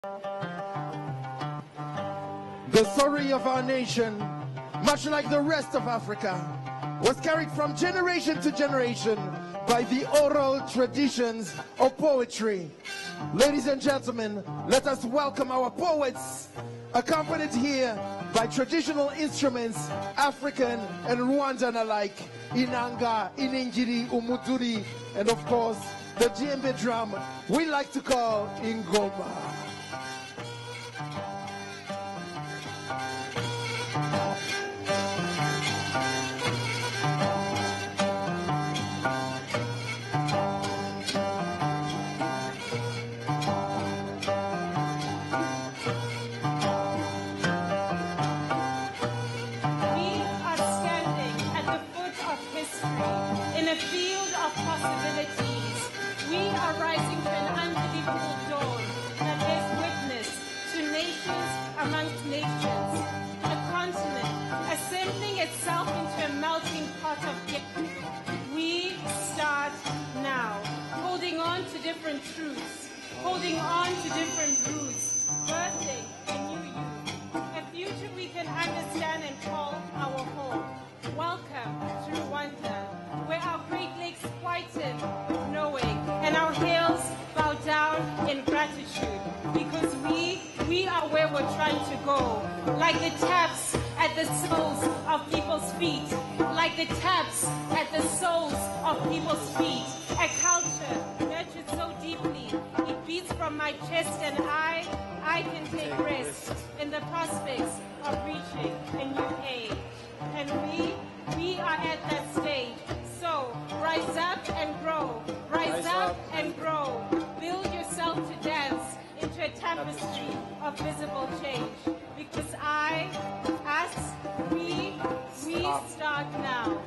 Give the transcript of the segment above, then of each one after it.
The story of our nation, much like the rest of Africa, was carried from generation to generation by the oral traditions of poetry. Ladies and gentlemen, let us welcome our poets, accompanied here by traditional instruments, African and Rwandan alike, Inanga, Iningiri, Umuduri, and of course, the djembe drum we like to call Ingoma. Holding on to different roots, birthing a new youth, a future we can understand and call our home. Welcome to Rwanda, where our Great Lakes whiten, knowing, and our hills bow down in gratitude, because we are where we're trying to go, like the taps at the soles of people's feet, like the taps at the soles of people's feet, a culture nurtured so deeply, it beats from my chest, and I can take rest in the prospects of reaching a new age. And we are at that stage. So rise up and grow, rise up and grow. Build yourself to dance into a tapestry of visible change. Because we start now.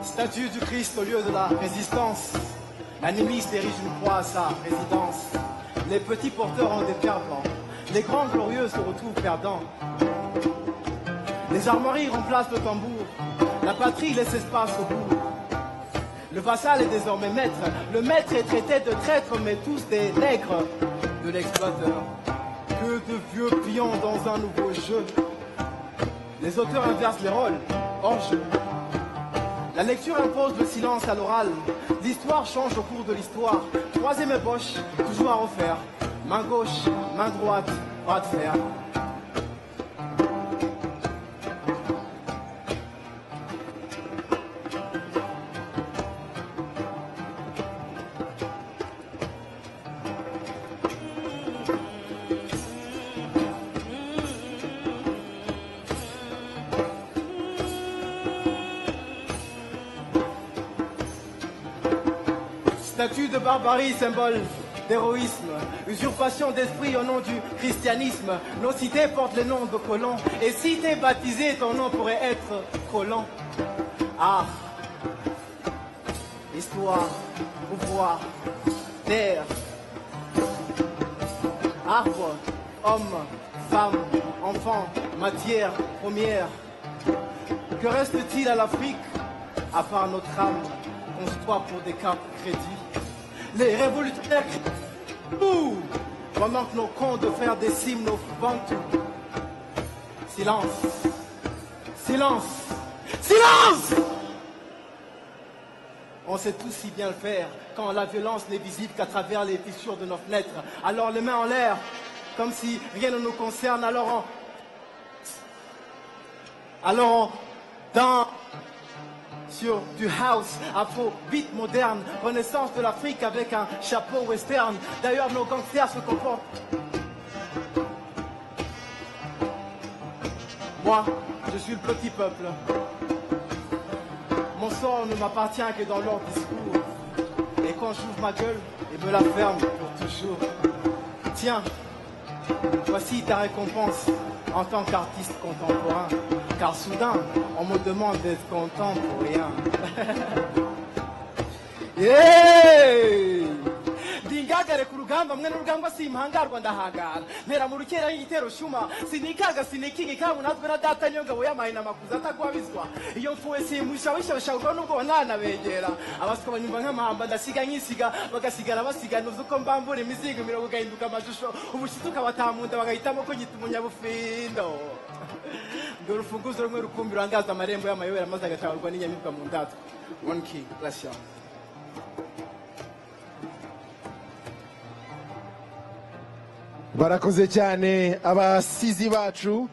Statue du Christ au lieu de la résistance. L'animiste érige une croix à sa résidence. Les petits porteurs ont des pères blancs. Les grands glorieux se retrouvent perdants. Les armoiries remplacent le tambour. La patrie laisse espace au bourg. Le vassal est désormais maître. Le maître est traité de traître, mais tous des nègres de l'exploiteur. Que de vieux pions dans un nouveau jeu. Les auteurs inversent les rôles. Hors jeu. La lecture impose le silence à l'oral. L'histoire change au cours de l'histoire. Troisième ébauche, toujours à refaire. Main gauche, main droite, bras de fer. Statue de barbarie, symbole d'héroïsme, usurpation d'esprit au nom du christianisme. Nos cités portent les noms de colons, et si t'es baptisé, ton nom pourrait être colon. Art, histoire, pouvoir, terre, arbre, homme, femme, enfant, matière première. Que reste-t-il à l'Afrique, à part notre âme, construit pour des cartes crédits? Les révolutionnaires crient tout, pendant que nos cons de faire des cimes nos bantous. Silence, silence, silence! On sait tous si bien le faire quand la violence n'est visible qu'à travers les fissures de nos fenêtres. Alors les mains en l'air, comme si rien ne nous concerne. Alors sur du house, afro-beat moderne, renaissance de l'Afrique avec un chapeau western. D'ailleurs, nos gangsters se comportent. Moi, je suis le petit peuple. Mon sort ne m'appartient que dans leur discours. Et quand j'ouvre ma gueule, ils me la ferment pour toujours. Tiens, voici ta récompense en tant qu'artiste contemporain. Car soudain, on me demande d'être content pour rien. Yeah! Ndingagare ku rugamba mwe n'urugamba simpangarwa ndahangara ntera mu rukera y'igitero shuma sinikaga sinikingi kamu natwe na data niyo ngabo y'amahina makuza atagwabizwa iyo mfuwe simusha wishabashagwa nubwo nanabegera abaswa banyumva nk'amahamba ndasiga nkisiga bagasigara basiganuza uko mbambura imizigo mirongo gahinduka amashusho ubushituka batamunda bagahitamo ko nyita umunyabufindo ngo urufunguzo rumwe rukumbi rurangaza amarembo y'amayobera maze agatabarwa n'inyamibwa mu ndatwa. One key, Russia. barakoze cyane abasizi bacu